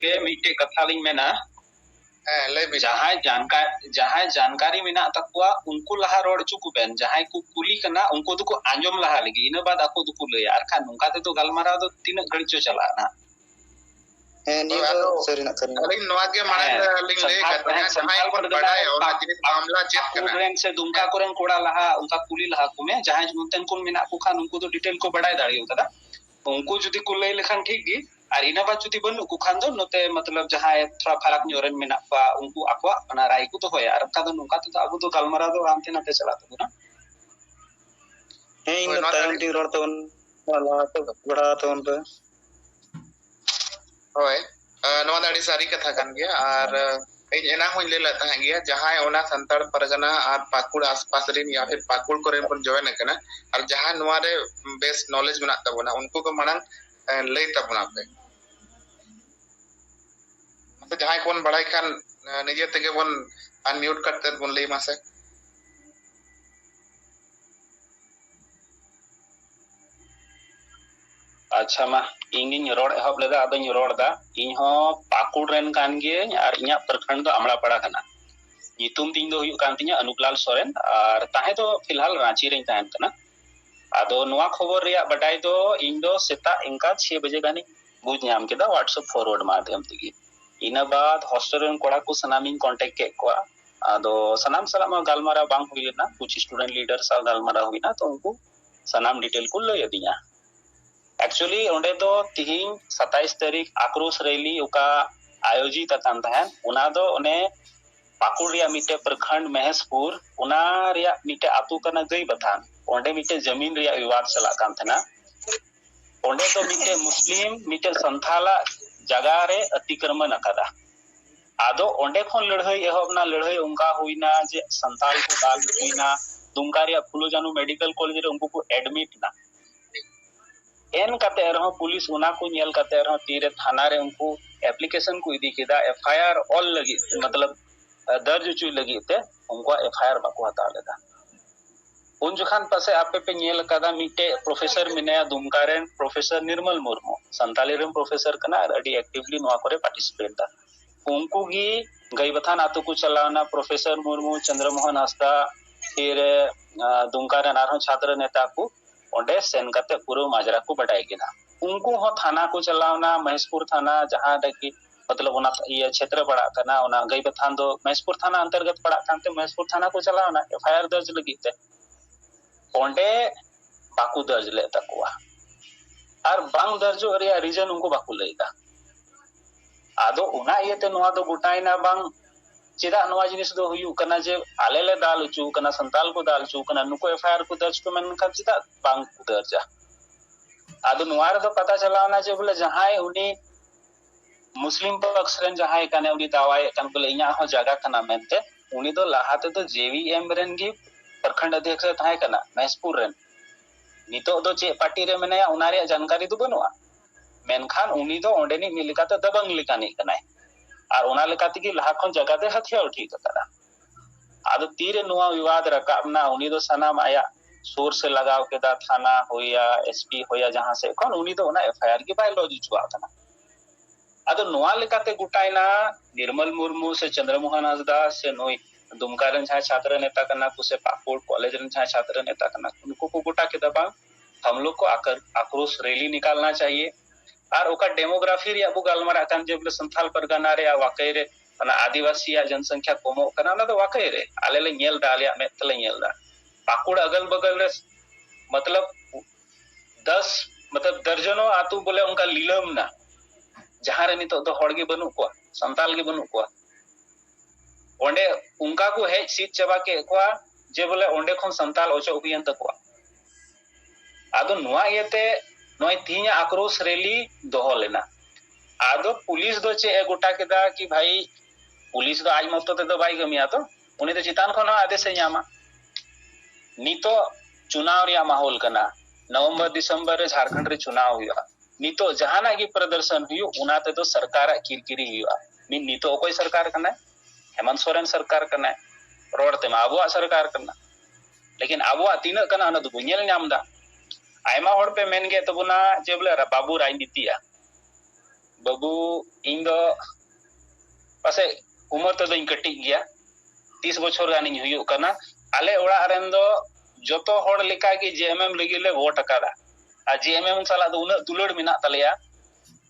के मिट्टे कथा लिंग मेना जहां जानकारी मेना तकवा उनको लहा रोड चुकु बेन जहां को कुली कना उनको तो को आंजम लहा लगी इन बाद ako तो को लया आर खान नुका ते तो गलमारा दो तीन घड़ी चो चला ना निया सरी ना करना अलिंग नोआ के माने लिंग ले कथा जहां को बड़ाय और जिनिस मामला चेक कना रेन से दुमका कोरन कोड़ा लहा उनका कुली लहा को में जहां उनतन को मेना को खान उनको तो डिटेल को बड़ाय दाड़ी होता उनको जुदी को लay लेखान ठीक गी और इना बात जुदी बनु को खान दो नोते मतलब जहां थोड़ा फरक न्योरन मेना पा उनको akwa ना राय को तो होया और का तो नुका तो अब तो गलमारा दो आमते नाते चला तो ना इन टाइम टी रोड तो वाला तो बड़ा तो उन पे होय नोआ दाड़ी सारी कथा कान गया और एना होई ले लेता है गया जहां ओना संताड़ परगना और पाकुड़ आसपास रिन या फिर पाकुड़ कोरे पर जॉइन कना और जहां नोआ रे बेस नॉलेज मेना तबना उनको को मणंग लay तबना पे मतलब जहां कोन बड़ाई खान निजे तगे बन अनम्यूट करते बन लay मासे अच्छा मा इंगिन रोड एहब लेदा अदन रोड दा इन हो पाकुड़ रेन कान गे और इया प्रखंड दो अमला पड़ा कना नितुम तीन दो हुयु कान तिया अनुपलाल सोरेन और ताहे तो फिलहाल रांची रेन ताहन कना आदो नोआ खबर रिया बडाई दो इन दो सेता इनका 6 बजे गानी बुझ नाम केदा व्हाट्सएप फॉरवर्ड माध्यम तिगी इना बाद हॉस्टल रेन कोड़ा को सनामिंग कांटेक्ट के को आदो सनाम सलाम गालमारा बांग हुइना कुछ स्टूडेंट लीडर सा गालमारा हुइना तो उनको सनाम डिटेल को लय दिया एक्चुअली ओंडे तो तिहिं 27 तारीख आक्रोश रैली उका आयोजित अकान तहन उना दो ओने पाकुड़ रिया मिटे प्रखंड महेशपुर उना रिया मिटे आतु कना गई बथान ओंडे मिटे जमीन रिया विवाद चला कान थना ओंडे तो मिटे मुस्लिम मिटे संथाला जगह रे अतिक्रमण अकादा आदो ओंडे खन लड़हई एहबना लड़हई उनका हुइना जे संथाल को दाल हुइना दुमका रिया फुलो जानू मेडिकल कॉलेज रे उनको को एडमिट ना एन कते रहो पुलिस उना को नेल कते रहो तीरे थाना रे उनको एप्लीकेशन को इदी केदा एफआईआर ऑल लगी मतलब दर्ज चुई लगी ते उनको एफआईआर बाको हता लेदा उन जुखान पासे आपे पे नेल कदा मिटे प्रोफेसर मिनेया दुमकारेन प्रोफेसर निर्मल मुर्मू संताली रेन प्रोफेसर कना अडी एक्टिवली नोआ करे पार्टिसिपेट दा उनको गी गई बथान आतो को चलावना प्रोफेसर मुर्मू चंद्रमोहन हंसदा फिर दुमकारेन आरो छात्र नेता को ओंडे सेन कते पूरा माजरा को बडाई गेदा उनको हो थाना को चलावना महेशपुर थाना जहां दकी मतलब ओना ये क्षेत्र पड़ा कना ओना गई बथान दो महेशपुर थाना अंतर्गत पड़ा कानते महेशपुर थाना को चलावना एफआईआर दर्ज लगिते ओंडे बाकू दर्ज ले तकवा और बांग दर्जो रिया रीजन उनको बाकू लेदा आदो उना येते नोआ दो गुटाइना बांग चेदा नोआ जिनिस दो हुयु कना जे आलेले दाल चू कना संताल को दाल चू कना नुको एफआईआर को दर्ज को मन कर चेदा बांग को दर्जा आदो नोआर दो पता चलावना जे बोले जहां उनी मुस्लिम पक्ष रेन जहां कने उनी दावाए कन बोले इया हो जगह कना मेनते उनी दो लाहाते तो जेवीएम रेन गी प्रखंड अध्यक्ष थाए कना महेशपुर रेन नितो दो चे पार्टी रे मेना उना रे जानकारी दो बनुआ मेनखान उनी दो ओंडेनी मिलिकाते दबंग लिकानी कनाय और उना लेकाते की लाहा खन जगह दे हथियार ठीक करा आदो तीरे नुआ विवाद रकाबना उनी दो सनाम आया सोर से लगाव केदा थाना होया एसपी होया जहां से कौन उनी दो ना एफआईआर की बायोलॉजी छुआ था आदो नुआ लेकाते गुटाइना निर्मल मुर्मू से चंद्रमोहन हंसदा से नोई दुमकारेन जहां छात्र नेता कना कुसे पाकुड़ कॉलेज रेन जहां छात्र नेता कना उनको को गुटा के दबा हम लोग को आक्रोश रैली निकालना चाहिए और ओका डेमोग्राफी रे अबु गालमारा कान जे बोले संथाल परगना रे वाकई रे ना आदिवासी जनसंख्या कमो कना ना तो वाकई रे आले ले नेल दा आले में तले नेल दा पाकुड़ अगल बगल रे मतलब 10 मतलब दर्जनों आतु बोले उनका लीलम ना जहां रे नितो दो हड़गे बनु को संताल के बनु को ओंडे उनका को हेज सीट चबा के को जे बोले ओंडे खन संताल ओचो उबियन तको आदो नुआ येते नोय तीना आक्रोश रैली दोहो लेना आदो पुलिस दो चे गोटा केदा कि भाई पुलिस दो आज मतो ते दो बाई गमिया तो उनी तो चितान खन आदेश न्यामा नितो चुनाव रिया माहौल कना नवंबर दिसंबर रे झारखंड रे चुनाव हुआ नितो जहाना की प्रदर्शन हुई उनाते तो सरकार किरकिरी हुआ नितो कोई सरकार कना हेमंत सोरेन सरकार कना रोड ते आबुआ सरकार कना लेकिन आबुआ तीना कना ना दो बुझेल नामदा आयमा होड़ पे मेन गे तबुना जे बोले बाबू राजनीतिया बाबू इन दो पासे उम्र तो दो कटिक गया 30 बछर गानी हुई करना आले ओड़ा रेन दो जोतो होड़ लेका कि जेएमएम लगी ले वोट अकादा आ जेएमएम साला दो उना दुलड़ मिना तलेया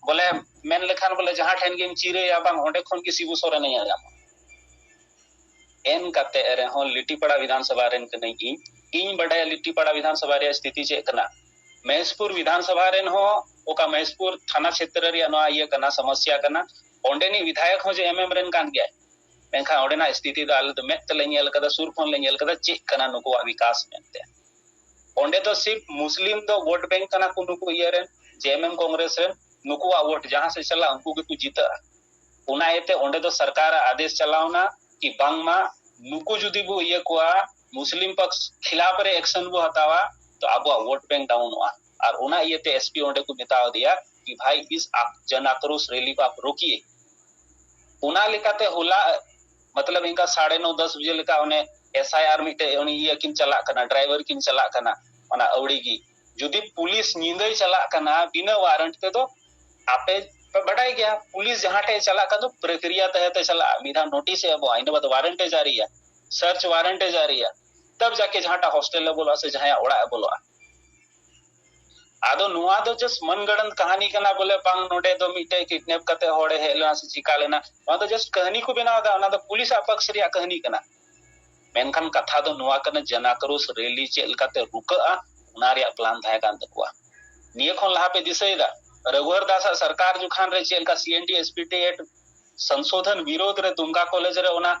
बोले मेन लेखान बोले जहां ठेन गेम चिरे या बांग ओंडे खन के शिबू सोरेन नहीं आजाम एन कते रे हो लिट्टीपाड़ा विधानसभा रेन कने इन बड़ाया लिट्टीपाड़ा विधानसभा रे स्थिति चे कना महेशपुर विधानसभा रेन हो ओका महेशपुर थाना क्षेत्र रे नो ये कना समस्या कना ओंडेनी विधायक हो जे एमएम रेन कान गया मेखा ओडेना स्थिति दा आले मेट तले नेल कदा सुर फोन ले नेल कदा चे कना नुको विकास मेनते ओंडे तो सिर्फ मुस्लिम दो वोट बैंक कना को नुको ये रेन जेएमएम कांग्रेस रेन नुको वोट जहां से चला उनको के जीता उना एते ओंडे तो सरकार आदेश चलावना कि बांगमा नुको जुदी बो ये कोआ मुस्लिम पक्ष खिलाफ रे एक्शन बो हतावा तो अब वोट बैंक डाउन हुआ और उना ये ते एसपी ओंडे को बता दिया कि भाई इस जन आक्रोश रैली को आप रोकिए उना लेकाते होला मतलब इनका 9:30-10 बजे लेका उन्हें एसआईआर मिटे उनी ये किन चला कना ड्राइवर किन चला कना ओना अवड़ी की जुदी पुलिस नींदे चला कना बिना वारंट ते तो आपे बढ़ाई गया पुलिस जहां टे चला का तो प्रक्रिया तहत चला मिधा नोटिस है अब इन बाद वारंट जारी है सर्च वारंट जारी है तब जाके जहां हॉस्टल ले बोला से जहां ओड़ा बोला आदो नुआ दो जस्ट मनगणन कहानी कना बोले पांग नोडे दो मिटे किडनैप कते होड़े हेलना से चिका लेना नुआ दो जस्ट कहानी को बनावा दा ओना दो पुलिस अपक्ष रिया कहानी कना मेनखान कथा दो नुआ कना जनाक्रोश रैली चेल कते रुका उना रिया प्लान थाय कान तकुआ निये खन लहा पे दिसैदा रघुवर दास सरकार जुखान रे चेल का सीएनटी एसपीटी एट संशोधन विरोध रे दुमका कॉलेज रे ओना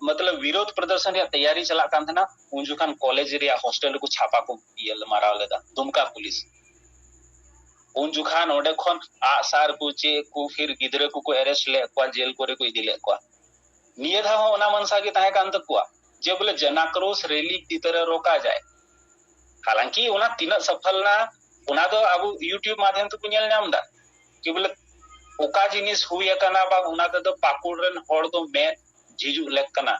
मतलब विरोध प्रदर्शन रे तैयारी चला कान थना उन जुखान कॉलेज रे हॉस्टल को छापा को ये मारा लेदा दुमका पुलिस उन जुखान ओडे खन आ सार को चे को फिर गिदरे को अरेस्ट ले को जेल को रे को इदिले को निये धा हो ओना मनसा के ताहे कान तकुआ जे बोले जनाक्रोश रैली की तरह रोका जाए हालांकि ओना तीन सफल ना ओना दो अब यूट्यूब माध्यम तो कुnyal नाम दा कि बोले ओका जिनिस हुई कना बा ओना दो पाकुड़ रेन होड़ दो मे झिजु लेक कना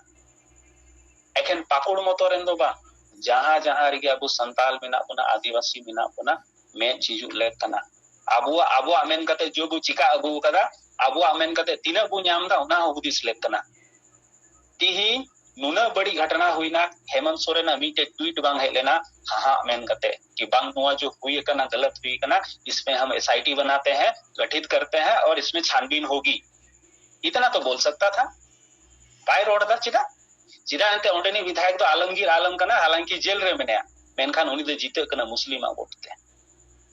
एखन पाकुड़ मतो रेन दो बा जहां जहां रे अब संताल मेना पुना आदिवासी मेना पुना मे झिजु लेक कना अब मेन कते जो बु चिका अगु कदा अब मेन कते तीना बु नाम दा ओना हुदिस लेक कना तिही नुना बड़ी घटना हुई ना हेमंत सोरेन मीटे ट्वीट बांग है लेना हाँ मेन कते कि बांग नुआ जो हुई कना गलत हुई कना इसमें हम एसआईटी बनाते हैं गठित करते हैं और इसमें छानबीन होगी इतना तो बोल सकता था पाई रोड दा चिदा चिदा अंते ओंडेनी विधायक तो आलमगीर आलम कना हालांकि जेल रे मेने मेनखान उनी दे जीते कना मुस्लिम वोटते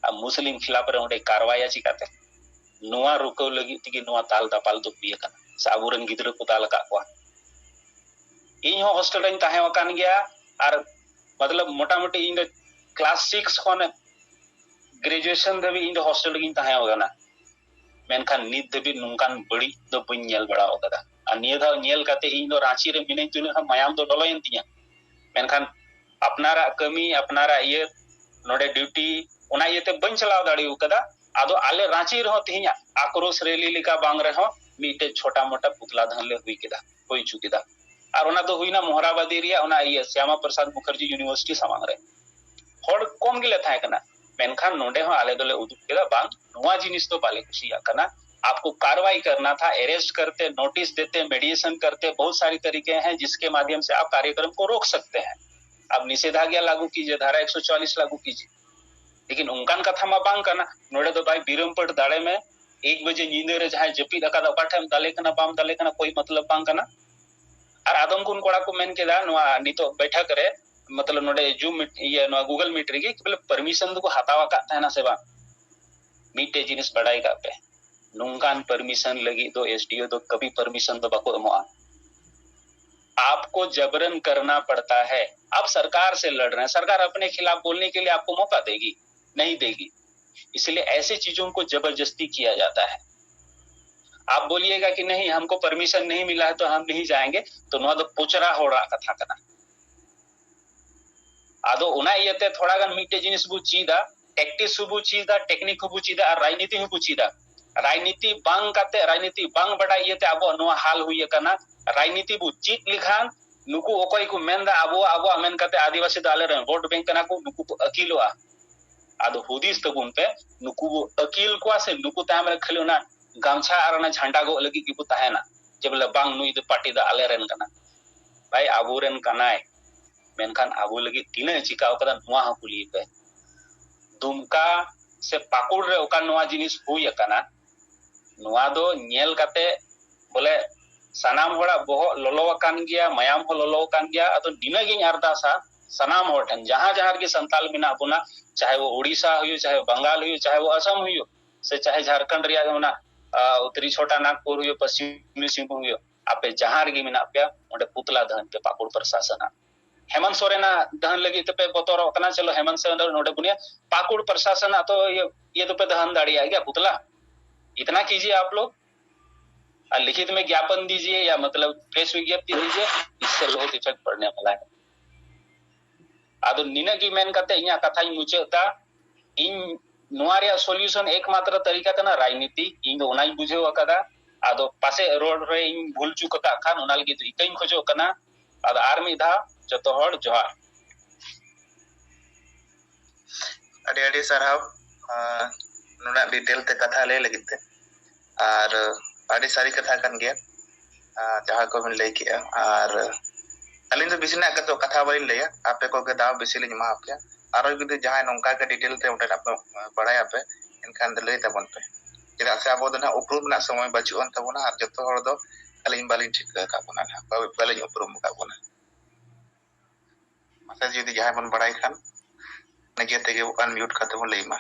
अब मुस्लिम खिलाफ रे ओंडे कार्रवाई चिकाते नुआ रुको लगी तिगी नुआ ताल दापाल तो पिए कना साबुरन गिद्र को ताल का को इन हो हॉस्टल रे ताहे वकान गया और मतलब मोटा मोटी इन क्लास 6 खन ग्रेजुएशन दबी इन हॉस्टल रे ताहे होगाना मेनखान नित दबी नुकान बड़ी दो बइन नेल बड़ा होगदा आ निये धा नेल काते इन दो रांची रे मिने तुल हम मायाम दो डलोयन तिया मेनखान अपनारा कमी अपनारा ये नोडे ड्यूटी ओना येते बन चलाव दाड़ी कदा आदो आले रांची रहो तिया आक्रोश रैली लिका बांग रहो मीटे छोटा मोटा पुतला धनले हुई किदा होई चुकीदा और ओना दो हुईना मोहराबादी रिया ओना ये श्यामा प्रसाद मुखर्जी यूनिवर्सिटी सामांग रे होड़ कम गिले थाय कना मेनखान नोडे हो आले दोले उदुक केदा बांग नुआ जिनिस तो बाले खुशिया कना आपको कार्रवाई करना था अरेस्ट करते नोटिस देते मेडिएशन करते बहुत सारी तरीके हैं जिसके माध्यम से आप कार्यक्रम को रोक सकते हैं अब निषेधाज्ञा लागू कीजिए धारा 144 लागू कीजिए लेकिन उनकान कथा मा बांग कना नोडे दो भाई बीरमपट दाड़े में 1 बजे नींदे रे जहां जपी दका ओकाठेम दाले कना बाम दाले कना कोई मतलब बांग कना और आदम कुन कोड़ा को मेन केदा नुआ नितो बैठक रे मतलब नोडे जूम ये नुआ गूगल मीट रे कि परमिशन को हतावा का थाना से बा मीटे जिनिस बढ़ाई का पे नुंगान परमिशन लगी तो एसडीओ तो कभी परमिशन तो बको एमोआ आपको जबरन करना पड़ता है आप सरकार से लड़ रहे हैं सरकार अपने खिलाफ बोलने के लिए आपको मौका देगी नहीं देगी इसलिए ऐसे चीजों को जबरदस्ती किया जाता है आप बोलिएगा कि नहीं हमको परमिशन नहीं मिला है तो हम नहीं जाएंगे तो नुआ दो पुचरा हो रहा कथा कना आदो उना येते थोड़ा गन मीटे जिनिस बु चीदा टैक्टिस बु चीदा टेक्निक बु चीदा और राजनीति बु चीदा राजनीति बांग काते राजनीति बांग बड़ा येते अब नुआ हाल हुई कना राजनीति बु चीत लिखान नुकु ओकोई को मेंदा अब मेन काते आदिवासी दाले रे वोट बैंक कना को नुकु अकीलोआ आदो हुदिस तबुन पे नुकु अकील को से नुकु ताम रे खलियोना गामछा और झंडा गो लगी की तहना जे बोले बांग नुई दो पार्टी दा आले रेन कना भाई आबू रेन कनाय मेनखान आबू लगी तीना चिकाव कदा नुआ ह कुली पे दुमका से पाकुड़ रे ओका नुआ जिनिस हुई अकना नुआ दो नेल काते बोले सनाम होड़ा बोहो लोलो अकान गया मायाम हो लोलो अकान गया अतो दिना गिन अरदासा सनाम होड़ ठन जहां जहां के संताल बिना बुना चाहे वो उड़ीसा हुई चाहे बंगाल हुई चाहे वो असम हुई से चाहे झारखंड रिया होना उत्तरी छोटा नागपुर हुई पश्चिमी सिंहभूम हुई आपे जहां गे मिना पे ओंडे पुतला दहन पे पाकुड़ प्रशासन हेमंत सोरेना दहन लगी तो पे बतौर कना चलो हेमंत सोरेन नोडे बुनिया पाकुड़ प्रशासन तो ये तो पे दहन दाड़िया क्या पुतला इतना कीजिए आप लोग लिखित में ज्ञापन दीजिए या मतलब प्रेस विज्ञप्ति दीजिए इससे बहुत इफेक्ट पड़ने वाला है आदो निना की मेन करते इया कथा मुचादा इन नुआ रे सॉल्यूशन एकमात्र तरीका कना राजनीति इन दो ओनाई बुझेव अकदा आदो पासे रोड रे इन भूल चुक का खान ओना लगी तो इकई खोजो कना आदो आर मिधा जतो हड़ जोहार अड़ी अड़ी सरहाव नुना डिटेल ते कथा ले लगिते और अड़ी सारी कथा कन गया जहां को बिन लई किया और अलिन तो बिसिना कतो कथा बलिन लया आपे को के दाव बिसिल मा आपया आरो जुदी जहां नोंका के डिटेल ते उठे आप बड़ाय आपे इनखान दे लई तबन पे जेदा से आबो दना उपरूम ना समय बचुन तबना और जतो हड़ दो अलिन बालिन ठीक का बना बालिन उपरूम का बना मासे जुदी जहां बन बड़ाय खान नगे तेगे अनम्यूट करते बन लई मा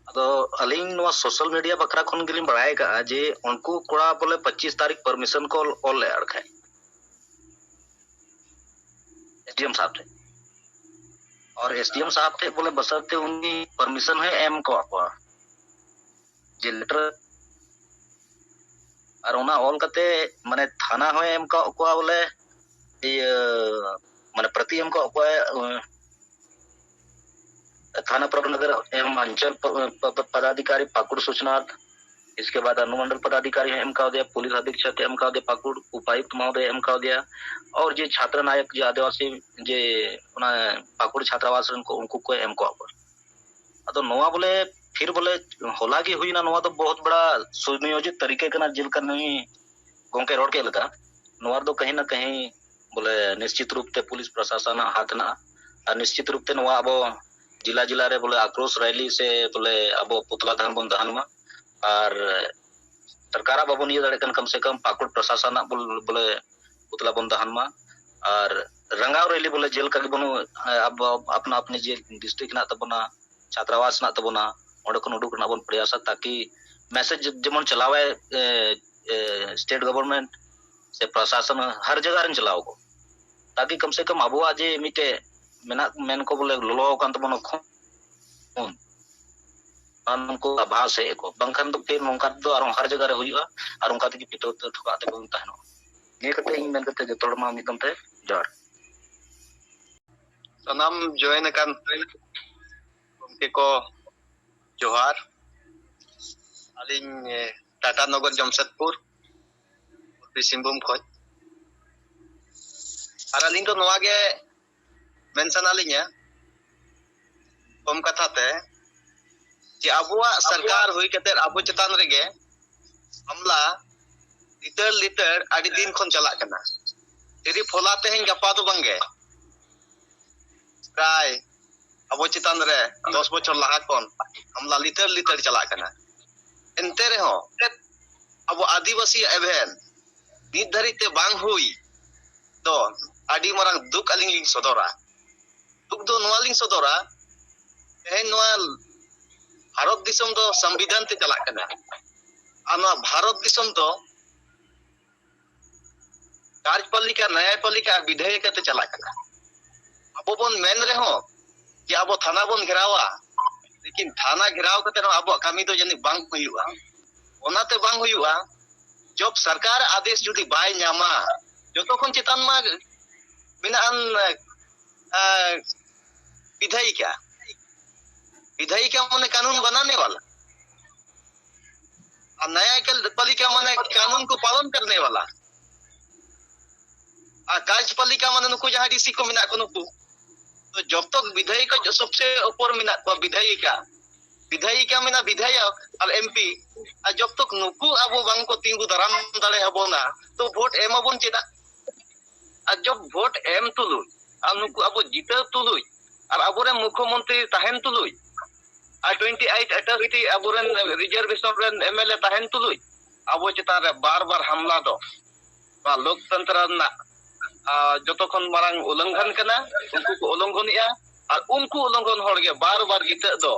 अदो अलिंग नवा सोशल मीडिया बकरा खन गिलिम बड़ाय का जे उनको कोड़ा बोले 25 तारीख परमिशन को ऑल ले अड़खे एसडीएम साहब थे और एसडीएम साहब थे बोले बसरते उनकी परमिशन है एम को आपा जे लेटर और उना ऑल कते माने थाना है एम का को बोले ये माने प्रति एम को थाना प्रभुनगर एवं अंचल पदाधिकारी पाकुड़ सूचनार्थ इसके बाद अनुमंडल पदाधिकारी एम का दिया पुलिस अधीक्षक एम का दिया पाकुड़ उपायुक्त महोदय एम का दिया और जे छात्र नायक जे आदिवासी जे पाकुड़ छात्रावास उनको को एम को अदो नोआ बोले फिर बोले होला की हुई ना नोआ तो बहुत बड़ा सुनियोजित तरीके का जिल करने गोंके रोड के लगा नोआ तो कहीं ना कहीं बोले निश्चित रूप से पुलिस प्रशासन हाथ ना और निश्चित रूप से नोआ अब जिला जिला रे बोले आक्रोश रैली से बोले अब पुतला दहन बन दहन में और सरकार बाबन ये दड़े कम से कम पाकुड़ प्रशासन बोले पुतला बन दहन में और रंगाव रैली बोले जेल का बनो अब अपना अपने जे डिस्ट्रिक्ट ना तबना छात्रावास ना तबना ओडे खन उडुक ना बन प्रयास ताकि मैसेज जेमन चलावे स्टेट गवर्नमेंट से प्रशासन हर जगह रन चलाओ को ताकि कम से कम अब आज मिटे मेन को बोले लोलो कान तो बनो खून उनको आभास है को बंखन तो फिर नोंका तो और हर जगह रे हुईगा और उनका ते पिटो तो ठुकाते बन तहनो ये कते इन मेन कते जतोड़ मा मितम ते जार सनम जॉइन कान उनके को जोहार अलिन टाटा नगर जमशेदपुर सिंहभूम खोज और अलिन तो नवा के मेंशन आलिया कम कथा ते जे अबुआ सरकार हुई कते अबु चतान रेगे हमला लिटर आदि दिन खन चला कना तेरी फोलाते हैं गपा तो बंगे प्राय अबु चतान रे 10 बछर लहा कोन हमला लिटर चला कना एनते रे हो अब आदिवासी एवेन नित धरिते बांग हुई तो आदि मरंग दुख अलिंग सदरा दुख दो नवालिंग सदरा भारत दिसम दो संविधान ते चला कना आना भारत दिसम दो कार्यपालिका न्यायपालिका विधेयक ते चला कना अब बन मेन रे हो कि अब थाना बन घेरावा लेकिन थाना घेराव कते अब कामी तो जनी बांग हुआ ओनाते बांग हुआ जब सरकार आदेश जुदी बाय न्यामा जो खन चितान मा बिना विधायिका माने कानून बनाने वाला और न्यायपालिका माने कानून को पालन करने वाला और कार्यपालिका माने नुकु जहां डीसी को मिना को नुकु तो जब तक विधायिका जो सबसे ऊपर मिना को विधायिका विधायिका मेना विधायक और एमपी और जब तक नुकु अब बांग को तिंगु दाराम दाड़े हबोना तो वोट एम अबोन चेदा और जब वोट एम तुलुई और नुकु अब जीते तुलुई और अबोरे मुख्यमंत्री तहन तुलुई और 28 अटॉरिटी अबोरेन रिजर्वेशन रेन एमएलए तहन तुलुई अब चेतान रे बार बार हमला दो लोकतंत्र ना जतखन मारंग उल्लंघन कना उनको को उल्लंघनिया और उनको उल्लंघन होड़ के बार बार जीते दो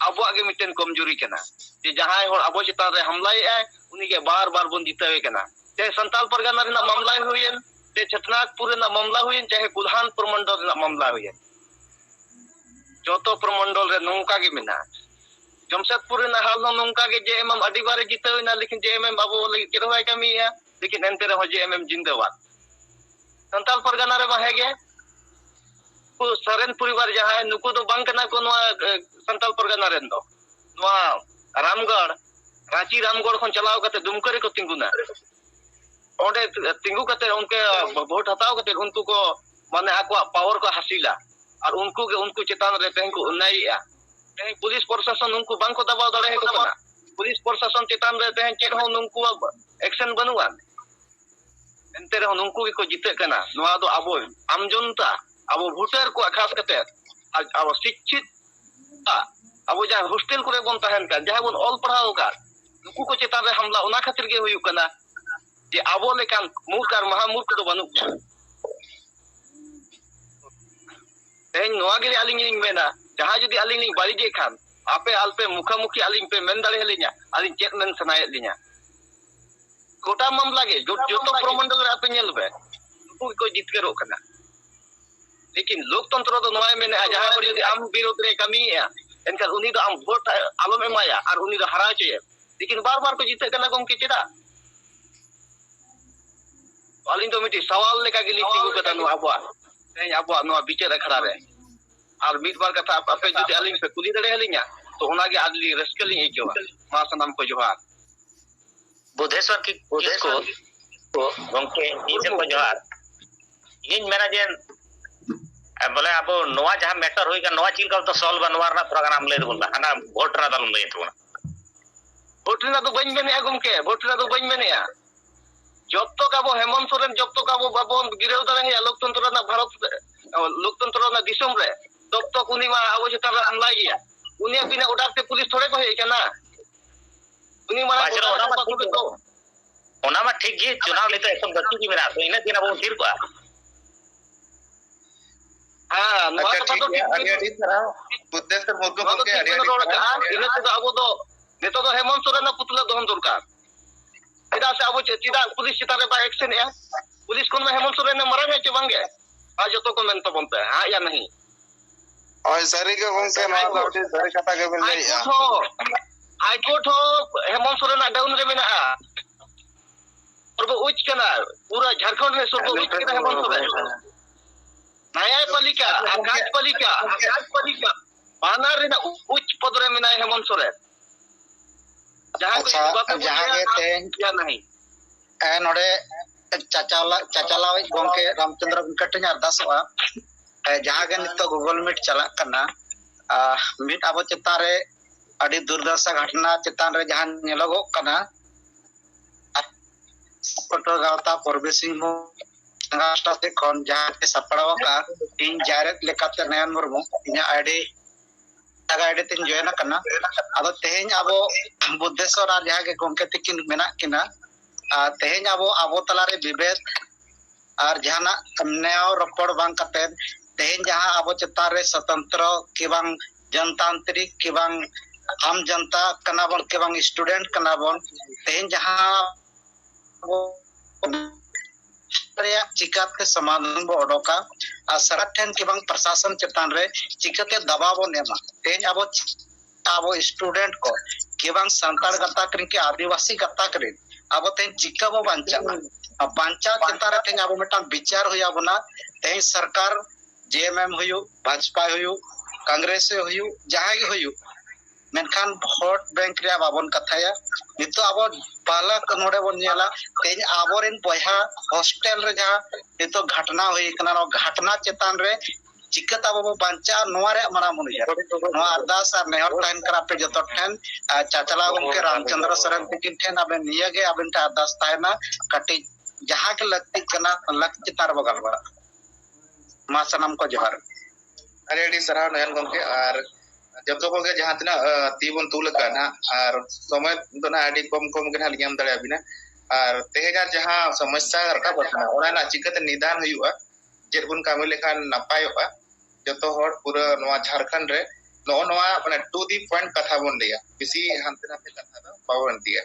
अब आगे मिटन कमजोरी कना जे जहां होड़ अब चेतान रे हमलाए आए उनी के बार बार बन जीते कना चाहे संताल परगना रेना मामला हुएन चाहे छतनागपुर रेना मामला हुएन चाहे कुल्हान प्रमंडल रेना मामला हुएन जोतो प्रमंडल रे नौका के मिना जमशेदपुर रेना हाल नौका के जेएमएम अडी बारे जीते ना लेकिन जेएमएम अब लगी केरवाय कमिया लेकिन एंते रे जेएमएम जिंदाबाद संताल परगना रे बाहे गे सरेन परिवार जहां है नुकु तो बांग कना को संताल परगना रेन दो रामगढ़ रांची रामगढ़ खन चलाव कते दुमकरे को तिंगुना ओंडे तिंगु कते उनके वोट हटाव कते उनको को माने आको पावर को हासिला और उनको चेतान रे तेन को उन्नाइया पुलिस प्रशासन उनको बांग को दबाव दड़े को कना पुलिस प्रशासन चेतान रे तेन चेक हो उनको एक्शन बनुआ एंते रे उनको को जीते कना नवा दो अब आम जनता अब वोटर को खास कते अब शिक्षित अब जहां हॉस्टल करे बन तहन का जहां बन ऑल पढ़ाओ का नुकु को चेतान रे हमला उना खातिर के हुयु कना जे आबो लेकान मूर्ख और महामूर्ख तो बनु तेन नवा गे आलिंग मेना जहां जदी आलिंग बारिजे खान आपे आलपे मुखामुखी आलिंग पे मेन दाड़े हलिया आलिंग चेक मेन सनाय लिया गोटा मामला गे जो तो प्रमंडल रे आपे नेल बे नुकु को जितकेरो कना लेकिन लोकतंत्र तो नवा मेने जहां पर जदी आम विरोध रे कमीया एनका उनी तो आम वोट आलम एमाया और उनी तो हरा चये लेकिन बार बार को जीते कना गमके चेदा आलिंग तो मिटी सवाल लेका गे लिखि कता नु आबो नो बिचार अखड़ा रे और मिट बार कथा आपे जदी आलिंग पे कुली दड़े हलिया तो ओना गे आदली रस्कली एकेवा मा सनम को जोहार बुधेश्वर की को गमके इन को जोहार इन मेना जे बोले अब नवा जहां मैटर होई का नवा चील का तो सॉल्व बनवार ना प्रोग्राम ले दुना हना वोट रा दल ले तुना वोट रा तो बन बने गमके वोट रा तो बन बने जब तक अब हेमंत सोरेन जब तक अब बाबन गिरेव दड़े है लोकतंत्र ना भारत लोकतंत्र ना दिसम रे तब तक उनी मा अब चेतान रे हमला गया उनी बिना ऑर्डर से पुलिस थोड़े को है कना उनी मा ओना मा ठीक गे चुनाव ले तो एकदम गति की मेरा तो इना दिन अब फिर को हां नवा कथा तो ठीक है बुद्धेश्वर मुद्दो के इने तो अब तो नेतो तो हेमंत सोरेन ना पुतला दोहन दरकार चिदा से अब चिदा पुलिस चिता रे बा एक्शन है पुलिस कोन में हेमंत सोरेन ने मरा है चे बांगे आज तो को मेन तो बनते हां या नहीं और सारी के गमके मा लाउटी सारी कथा के मिल जाई हाई कोर्ट हो हेमंत सोरेन डाउन रे मेना और उच्च कना पूरा झारखंड में सब उच्च कना हेमंत सोरेन न्यायपालिका आकाशपालिका बानर रे उच्च पद रे मेना हेमंत सोरेन जहां के ते या नहीं नोडे चाचाला गमके रामचंद्र वेंकटेन अरदासवा जहां के नितो गूगल मीट चला कना मीट अब चेतारे अड़ी दुर्दशा घटना चेतान रे जहां नेलगो कना पटो गावता पूर्वी सिंहभूम राष्ट्र से खन जहां के सपड़ाव का इन जायरत लेकाते नयन मुर्मू इना आईडी आईडी तिन जॉइन कना अब तेहेन अब बुद्धेश्वर और जहां के गमके तिकिन मेना किना तेहेन अब तला रे विभेद और जहाना न्याय रपड़ बांग कते तेहेन जहां अब चेतान रे स्वतंत्र के बांग जनतांत्रिक के बांग आम जनता कना बन के बांग स्टूडेंट कना बन तेहेन जहां चिकाते समाधान बो ओडोका आ सरठन के बांग प्रशासन चेतान रे चिकाते दबाव बो नेमा तेहेन अब स्टूडेंट को के बांग संतार गता करिन के आदिवासी गता करिन अब तेन चिका बो बांचा चेतान रे तेन अब मेटा विचार होया बना तेन सरकार जेएमएम हुयु भाजपा हुयु कांग्रेस हुयु जहां गे हुयु मेनखान वोट बैंक रे बाबन कथाया नितो अब पाला नोडे बन नेला तेन आबोरेन बयहा हॉस्टल रे जहां नितो घटना होई कना घटना चेतान रे चिकत अब बांचा माना मुनिया अरदास और नेहर तहन करा पे जतो ठेन चाचला गमके रामचंद्र सोरेन तिकिन ठेन अबेन नियागे अबेन टा अरदास तायना कटी जहां के लगती कना लक्ष्य तार बगल बड़ा मा सनम को जोहार अरे सराव नयन गमके और जब को जहां तना तीबन तुल काना और समय तो ना आडी कम कम के हाल दड़े अबिना और तेहेगा जहां समस्या रखा बतना ओना चिकत निदान हुआ चेद बन कामी लेखान नापायोगा जतो हर पूरा नवा झारखंड रे नो नवा माने टू दी पॉइंट कथा बन दिया किसी हानते नाते कथा दा बावन दिया